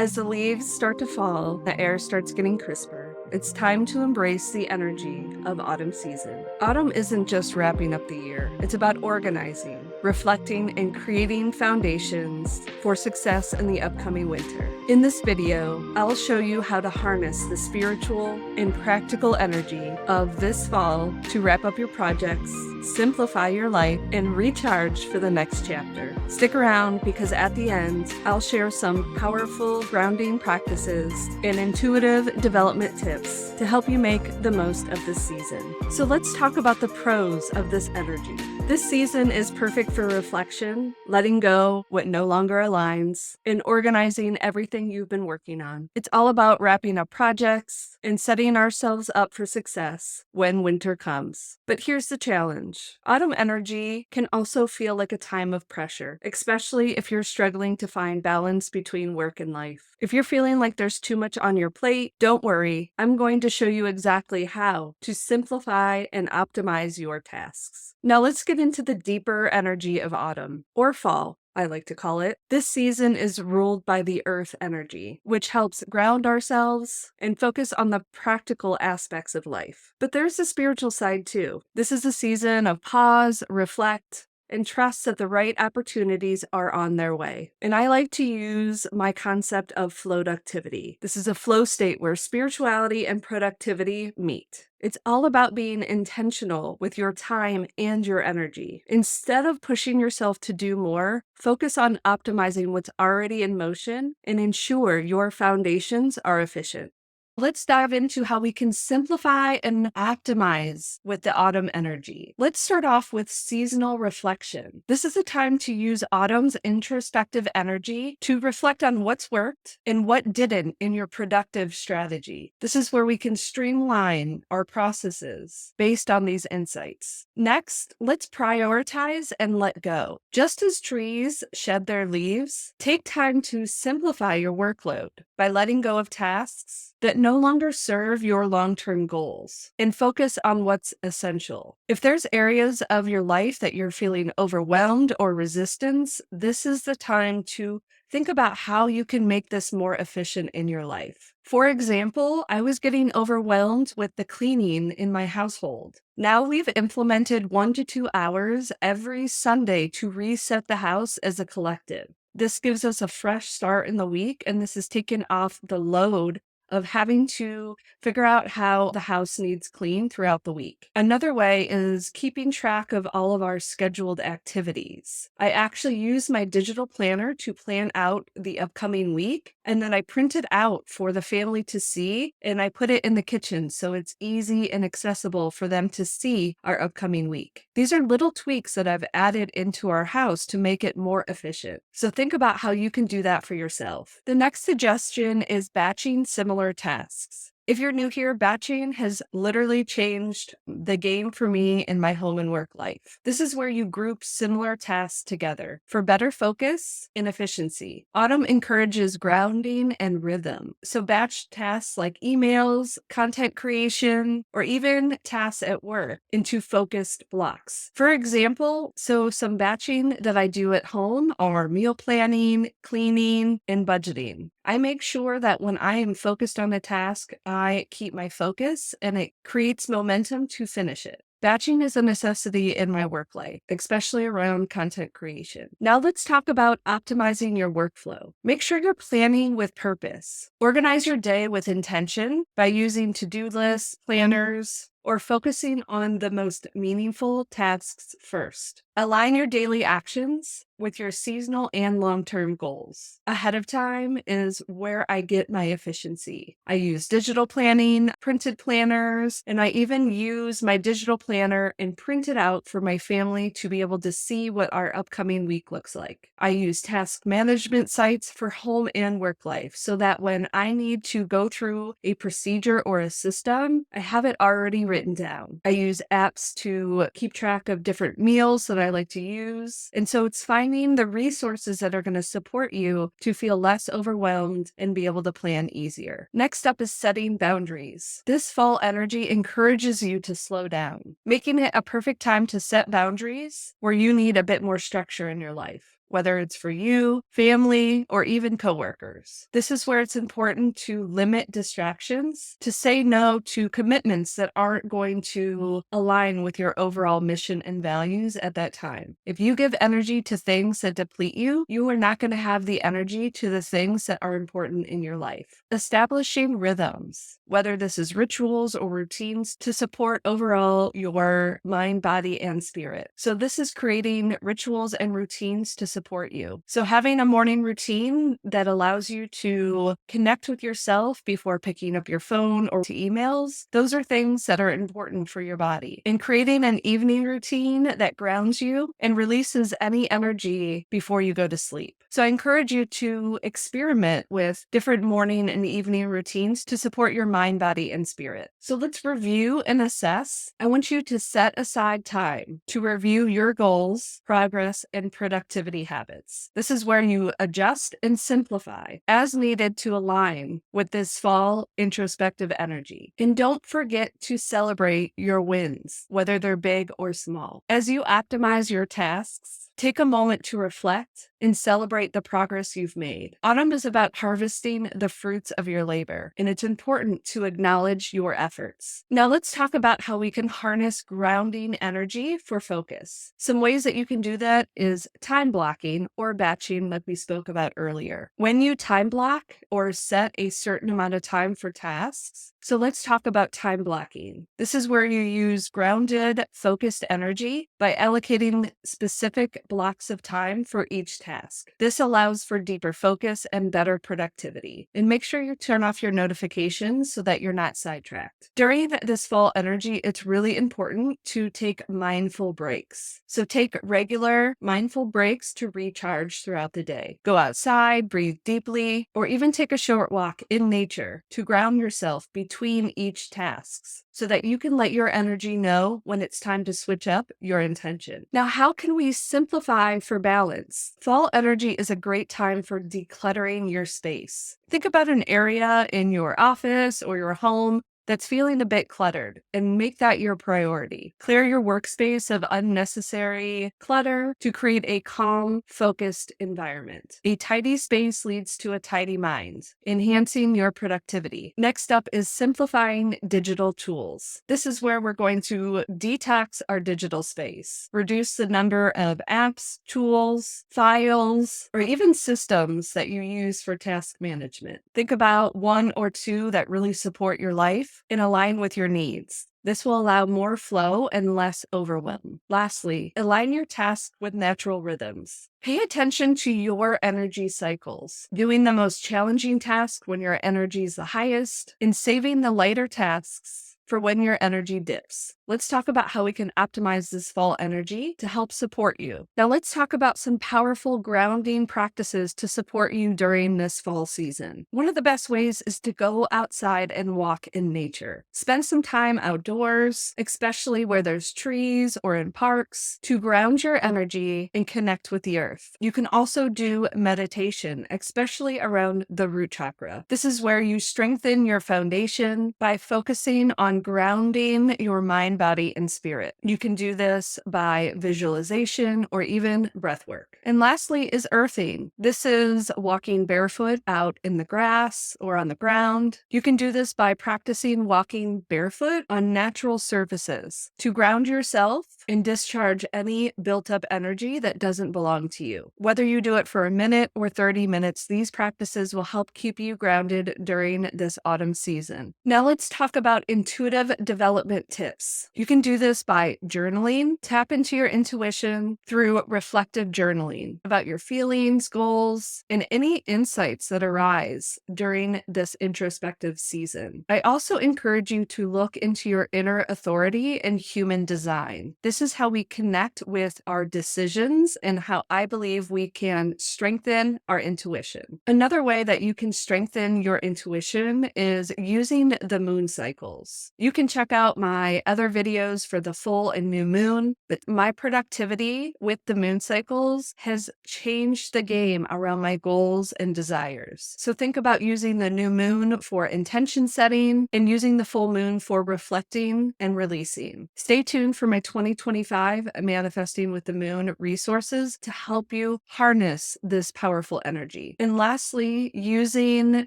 As the leaves start to fall, the air starts getting crisper. It's time to embrace the energy of autumn season. Autumn isn't just wrapping up the year, it's about organizing, reflecting, and creating foundations for success in the upcoming winter. In this video, I'll show you how to harness the spiritual and practical energy of this fall to wrap up your projects, simplify your life, and recharge for the next chapter. Stick around because at the end, I'll share some powerful grounding practices and intuitive development tips to help you make the most of this season. So let's talk about the pros of this energy. This season is perfect for reflection, letting go what no longer aligns, and organizing everything you've been working on. It's all about wrapping up projects and setting ourselves up for success when winter comes. But here's the challenge. Autumn energy can also feel like a time of pressure, especially if you're struggling to find balance between work and life. If you're feeling like there's too much on your plate, don't worry. I'm going to show you exactly how to simplify and optimize your tasks. Now let's get into the deeper energy of autumn, or fall, I like to call it. This season is ruled by the earth energy, which helps ground ourselves and focus on the practical aspects of life. But there's a spiritual side too. This is a season of pause, reflect, and trust that the right opportunities are on their way. And I like to use my concept of flowductivity. This is a flow state where spirituality and productivity meet. It's all about being intentional with your time and your energy. Instead of pushing yourself to do more, focus on optimizing what's already in motion and ensure your foundations are efficient. Let's dive into how we can simplify and optimize with the autumn energy. Let's start off with seasonal reflection. This is a time to use autumn's introspective energy to reflect on what's worked and what didn't in your productive strategy. This is where we can streamline our processes based on these insights. Next, let's prioritize and let go. Just as trees shed their leaves, take time to simplify your workload by letting go of tasks that no longer serve your long-term goals and focus on what's essential. If there's areas of your life that you're feeling overwhelmed or resistance, this is the time to think about how you can make this more efficient in your life. For example, I was getting overwhelmed with the cleaning in my household. Now we've implemented 1 to 2 hours every Sunday to reset the house as a collective. This gives us a fresh start in the week, and this has taken off the load of having to figure out how the house needs clean throughout the week. Another way is keeping track of all of our scheduled activities. I actually use my digital planner to plan out the upcoming week, and then I print it out for the family to see, and I put it in the kitchen so it's easy and accessible for them to see our upcoming week. These are little tweaks that I've added into our house to make it more efficient. So think about how you can do that for yourself. The next suggestion is batching similar tasks. If you're new here, batching has literally changed the game for me in my home and work life. This is where you group similar tasks together for better focus and efficiency. Autumn encourages grounding and rhythm. So batch tasks like emails, content creation, or even tasks at work into focused blocks. For example, some batching that I do at home are meal planning, cleaning, and budgeting. I make sure that when I am focused on a task, I keep my focus and it creates momentum to finish it. Batching is a necessity in my work life, especially around content creation. Now let's talk about optimizing your workflow. Make sure you're planning with purpose. Organize your day with intention by using to-do lists, planners, or focusing on the most meaningful tasks first. Align your daily actions with your seasonal and long-term goals. Ahead of time is where I get my efficiency. I use digital planning, printed planners, and I even use my digital planner and print it out for my family to be able to see what our upcoming week looks like. I use task management sites for home and work life so that when I need to go through a procedure or a system, I have it already written down. I use apps to keep track of different meals that I like to use. And so it's finding the resources that are going to support you to feel less overwhelmed and be able to plan easier. Next up is setting boundaries. This fall energy encourages you to slow down, making it a perfect time to set boundaries where you need a bit more structure in your life. whether it's for you, family, or even coworkers. This is where it's important to limit distractions, to say no to commitments that aren't going to align with your overall mission and values at that time. If you give energy to things that deplete you, you are not going to have the energy to the things that are important in your life. Establishing rhythms, whether this is rituals or routines to support overall your mind, body, and spirit. So this is creating rituals and routines to support you. So having a morning routine that allows you to connect with yourself before picking up your phone or to emails, those are things that are important for your body. And creating an evening routine that grounds you and releases any energy before you go to sleep. So I encourage you to experiment with different morning and evening routines to support your mind, body, and spirit. So let's review and assess. I want you to set aside time to review your goals, progress, and productivity habits. This is where you adjust and simplify as needed to align with this fall introspective energy. And don't forget to celebrate your wins, whether they're big or small. As you optimize your tasks, take a moment to reflect and celebrate the progress you've made. Autumn is about harvesting the fruits of your labor, and it's important to acknowledge your efforts. Now let's talk about how we can harness grounding energy for focus. Some ways that you can do that is time blocking or batching, like we spoke about earlier. When you time block or set a certain amount of time for tasks, so let's talk about time blocking. This is where you use grounded, focused energy by allocating specific blocks of time for each task. This allows for deeper focus and better productivity. And make sure you turn off your notifications so that you're not sidetracked. During this fall energy, it's really important to take mindful breaks. So take regular mindful breaks to recharge throughout the day. Go outside, breathe deeply, or even take a short walk in nature to ground yourself between each tasks so that you can let your energy know when it's time to switch up your intention. Now, how can we simplify for balance? Fall energy is a great time for decluttering your space. Think about an area in your office or your home that's feeling a bit cluttered and make that your priority. Clear your workspace of unnecessary clutter to create a calm, focused environment. A tidy space leads to a tidy mind, enhancing your productivity. Next up is simplifying digital tools. This is where we're going to detox our digital space, reduce the number of apps, tools, files, or even systems that you use for task management. Think about one or two that really support your life and align with your needs. This will allow more flow and less overwhelm. Lastly, align your tasks with natural rhythms. Pay attention to your energy cycles, doing the most challenging task when your energy is the highest, and saving the lighter tasks for when your energy dips. Let's talk about how we can optimize this fall energy to help support you. Now let's talk about some powerful grounding practices to support you during this fall season. One of the best ways is to go outside and walk in nature. Spend some time outdoors, especially where there's trees or in parks, to ground your energy and connect with the earth. You can also do meditation, especially around the root chakra. This is where you strengthen your foundation by focusing on grounding your mind, body, and spirit. You can do this by visualization or even breath work. And lastly is earthing. This is walking barefoot out in the grass or on the ground. You can do this by practicing walking barefoot on natural surfaces to ground yourself and discharge any built-up energy that doesn't belong to you. Whether you do it for a minute or 30 minutes, these practices will help keep you grounded during this autumn season. Now let's talk about intuitive development tips. You can do this by journaling. Tap into your intuition through reflective journaling about your feelings, goals, and any insights that arise during this introspective season. I also encourage you to look into your inner authority and human design. This is how we connect with our decisions and how I believe we can strengthen our intuition. Another way that you can strengthen your intuition is using the moon cycles. You can check out my other videos for the full and new moon, but my productivity with the moon cycles has changed the game around my goals and desires. So think about using the new moon for intention setting and using the full moon for reflecting and releasing. Stay tuned for my 2025 Manifesting with the Moon resources to help you harness this powerful energy. And lastly, using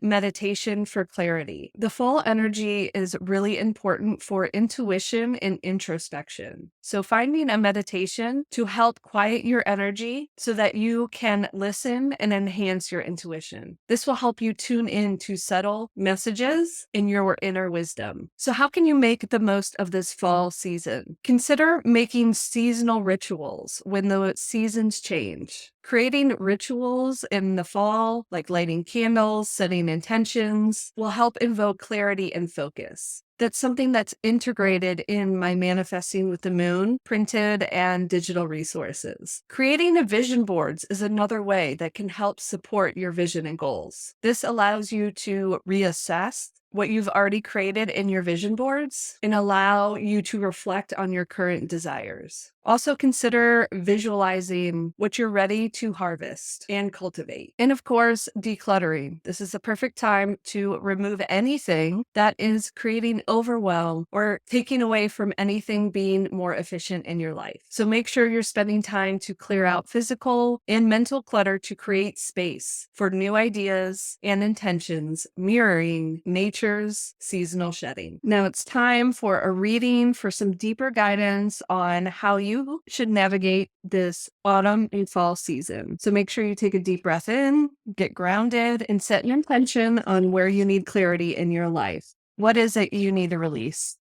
meditation for clarity. The fall energy is really important for intuition and introspection. So finding a meditation to help quiet your energy so that you can listen and enhance your intuition. This will help you tune in to subtle messages in your inner wisdom. So how can you make the most of this fall season? Consider making seasonal rituals when the seasons change. Creating rituals in the fall, like lighting candles, setting intentions, will help invoke clarity and focus. That's something that's integrated in my Manifesting with the Moon printed and digital resources. Creating a vision boards is another way that can help support your vision and goals. This allows you to reassess what you've already created in your vision boards and allow you to reflect on your current desires. Also consider visualizing what you're ready to harvest and cultivate. And of course, decluttering. This is a perfect time to remove anything that is creating overwhelm or taking away from anything being more efficient in your life. So make sure you're spending time to clear out physical and mental clutter to create space for new ideas and intentions, mirroring nature's seasonal shedding. Now it's time for a reading for some deeper guidance on how you should navigate this autumn and fall season. So make sure you take a deep breath in, get grounded, and set an intention on where you need clarity in your life. What is it you need to release?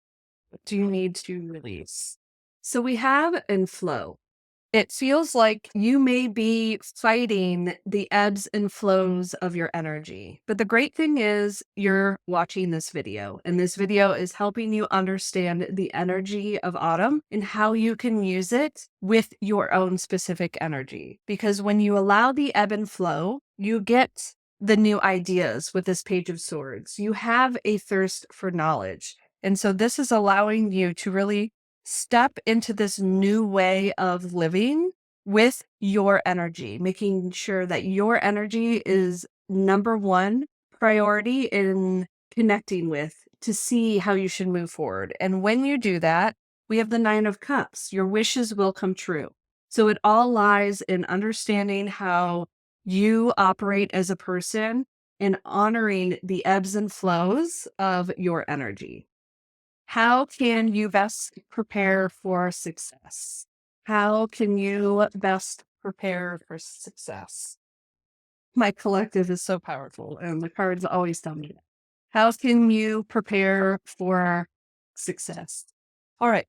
What do you need to release? So we have in flow. It feels like you may be fighting the ebbs and flows of your energy. But the great thing is you're watching this video, and this video is helping you understand the energy of autumn and how you can use it with your own specific energy. Because when you allow the ebb and flow, you get the new ideas with this Page of Swords. You have a thirst for knowledge. And so this is allowing you to really step into this new way of living with your energy, making sure that your energy is number one priority in connecting with to see how you should move forward. And when you do that, we have the Nine of Cups. Your wishes will come true. So it all lies in understanding how you operate as a person and honoring the ebbs and flows of your energy. How can you best prepare for success? How can you best prepare for success? My collective is so powerful, and the cards always tell me that. How can you prepare for success? All right.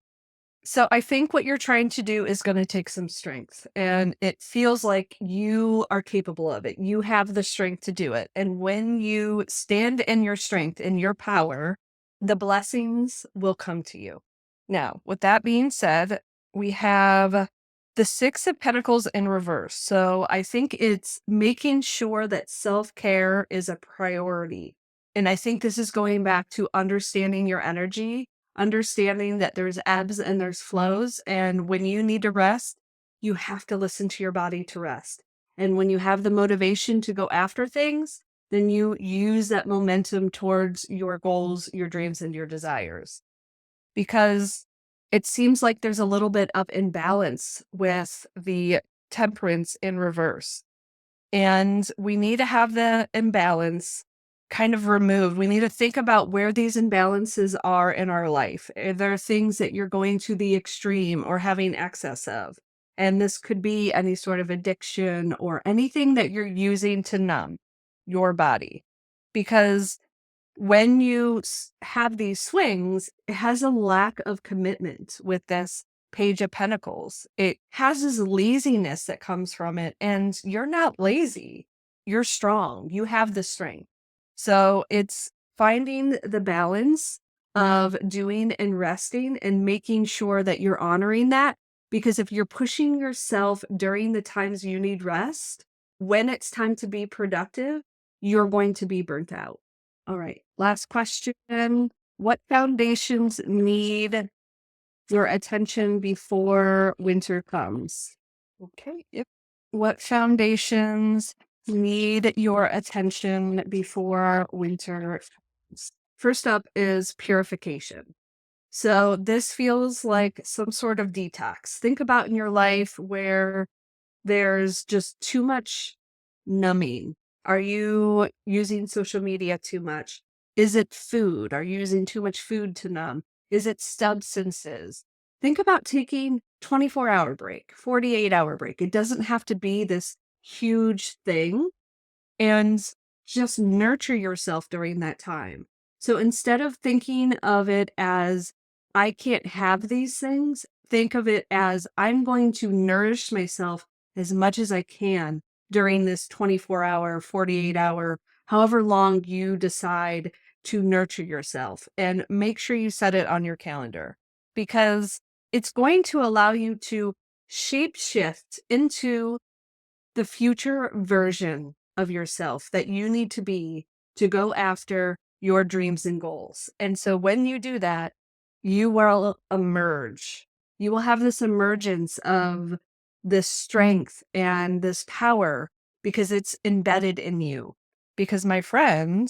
So I think what you're trying to do is going to take some strength, and it feels like you are capable of it. You have the strength to do it. And when you stand in your strength, in your power, the blessings will come to you. Now, with that being said, we have the Six of Pentacles in reverse. So I think it's making sure that self-care is a priority. And I think this is going back to understanding your energy, understanding that there's ebbs and there's flows. And when you need to rest, you have to listen to your body to rest. And when you have the motivation to go after things, then you use that momentum towards your goals, your dreams, and your desires. Because it seems like there's a little bit of imbalance with the Temperance in reverse. And we need to have the imbalance kind of removed. We need to think about where these imbalances are in our life. Are there things that you're going to the extreme or having excess of? And this could be any sort of addiction or anything that you're using to numb your body. Because when you have these swings, it has a lack of commitment with this Page of Pentacles. It has this laziness that comes from it, and you're not lazy. You're strong. You have the strength. So it's finding the balance of doing and resting and making sure that you're honoring that. Because if you're pushing yourself during the times you need rest, when it's time to be productive, you're going to be burnt out. All right, last question. What foundations need your attention before winter comes? Okay. Yep. What foundations need your attention before winter comes? First up is purification. So this feels like some sort of detox. Think about in your life where there's just too much numbing. Are you using social media too much? Is it food? Are you using too much food to numb? Is it substances? Think about taking 24-hour break, 48-hour break. It doesn't have to be this huge thing, and just nurture yourself during that time. So instead of thinking of it as, I can't have these things, think of it as, I'm going to nourish myself as much as I can during this 24-hour, 48-hour, however long you decide to nurture yourself. And make sure you set it on your calendar, because it's going to allow you to shape shift into the future version of yourself that you need to be to go after your dreams and goals. And so when you do that, you will emerge. You will have this emergence of this strength and this power because it's embedded in you. Because, my friend,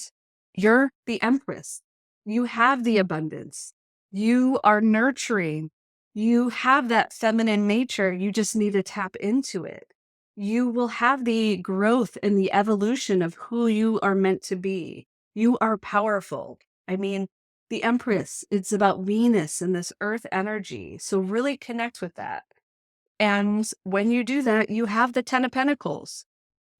you're the empress. You have the abundance. You are nurturing. You have that feminine nature. You just need to tap into it. You will have the growth and the evolution of who you are meant to be. You are powerful. I mean, the Empress, it's about Venus and this earth energy. So really connect with that. And when you do that, you have the 10 of Pentacles.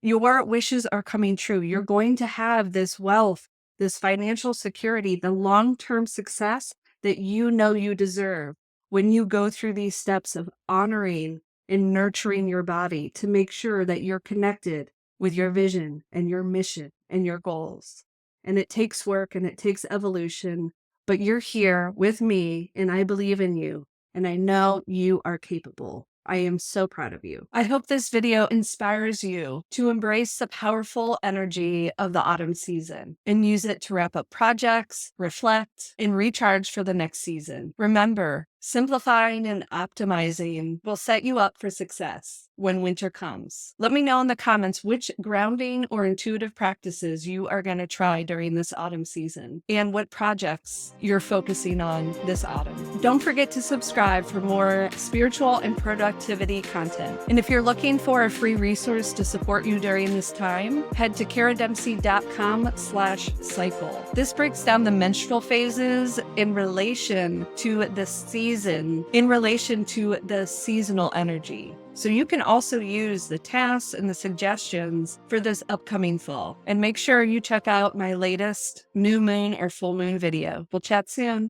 Your wishes are coming true. You're going to have this wealth, this financial security, the long-term success that you know you deserve when you go through these steps of honoring and nurturing your body to make sure that you're connected with your vision and your mission and your goals. And it takes work and it takes evolution, but you're here with me and I believe in you and I know you are capable. I am so proud of you. I hope this video inspires you to embrace the powerful energy of the autumn season and use it to wrap up projects, reflect, and recharge for the next season. Remember, simplifying and optimizing will set you up for success when winter comes. Let me know in the comments which grounding or intuitive practices you are going to try during this autumn season and what projects you're focusing on this autumn. Don't forget to subscribe for more spiritual and productivity content. And if you're looking for a free resource to support you during this time, head to karadempsey.com/cycle. This breaks down the menstrual phases in relation to the season, in relation to the seasonal energy. So you can also use the tasks and the suggestions for this upcoming fall. And make sure you check out my latest new moon or full moon video. We'll chat soon.